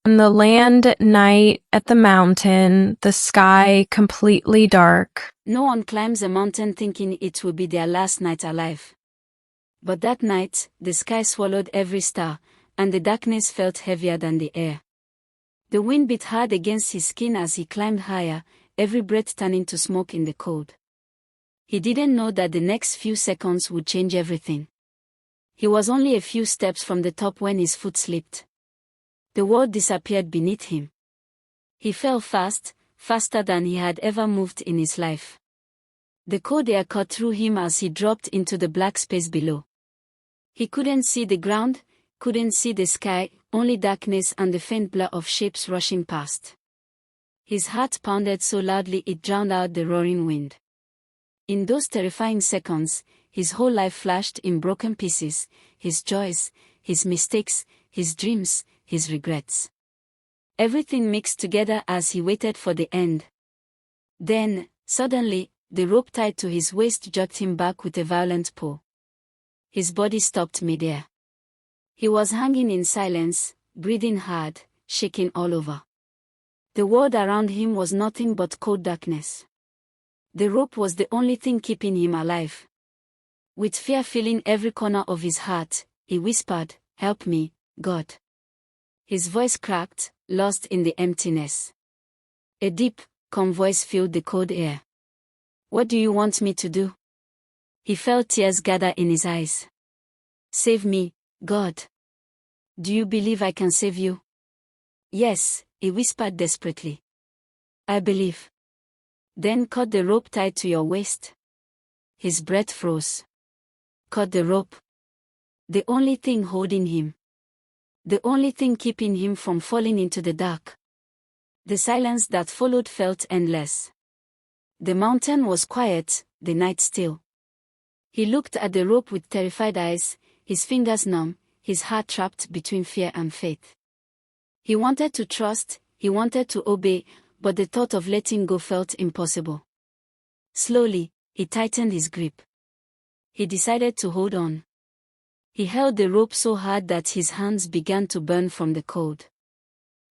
On the land at night, at the mountain, the sky completely dark. No one climbs a mountain thinking it will be their last night alive. But that night, the sky swallowed every star, and the darkness felt heavier than the air. The wind beat hard against his skin as he climbed higher, every breath turning to smoke in the cold. He didn't know that the next few seconds would change everything. He was only a few steps from the top when his foot slipped. The world disappeared beneath him. He fell fast, faster than he had ever moved in his life. The cold air cut through him as he dropped into the black space below. He couldn't see the ground, couldn't see the sky, only darkness and the faint blur of shapes rushing past. His heart pounded so loudly it drowned out the roaring wind. In those terrifying seconds, his whole life flashed in broken pieces, his joys, his mistakes, his dreams, his regrets. Everything mixed together as he waited for the end. Then, suddenly, the rope tied to his waist jerked him back with a violent pull. His body stopped midair. He was hanging in silence, breathing hard, shaking all over. The world around him was nothing but cold darkness. The rope was the only thing keeping him alive. With fear filling every corner of his heart, he whispered, "Help me, God." His voice cracked, lost in the emptiness. A deep, calm voice filled the cold air. "What do you want me to do?" He felt tears gather in his eyes. "Save me, God. Do you believe I can save you?" "Yes," he whispered desperately. "I believe." "Then cut the rope tied to your waist." His breath froze. Cut the rope. The only thing holding him. The only thing keeping him from falling into the dark. The silence that followed felt endless. The mountain was quiet, the night still. He looked at the rope with terrified eyes, his fingers numb, his heart trapped between fear and faith. He wanted to trust, he wanted to obey, but the thought of letting go felt impossible. Slowly, he tightened his grip. He decided to hold on. He held the rope so hard that his hands began to burn from the cold.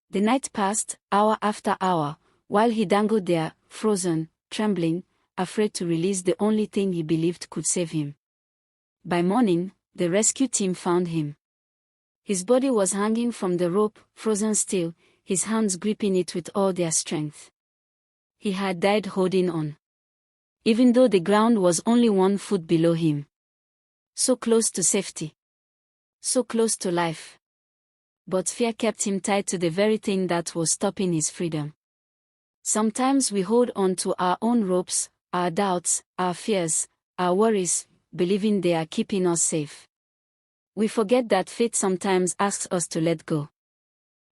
The night passed, hour after hour, while he dangled there, frozen, trembling, afraid to release the only thing he believed could save him. By morning, the rescue team found him. His body was hanging from the rope, frozen still, his hands gripping it with all their strength. He had died holding on. Even though the ground was only 1 foot below him. So close to safety. So close to life. But fear kept him tied to the very thing that was stopping his freedom. Sometimes we hold on to our own ropes, our doubts, our fears, our worries, believing they are keeping us safe. We forget that fate sometimes asks us to let go.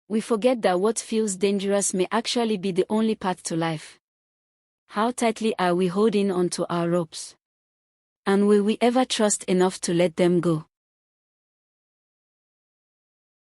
We forget that what feels dangerous may actually be the only path to life. How tightly are we holding on to our ropes? And will we ever trust enough to let them go?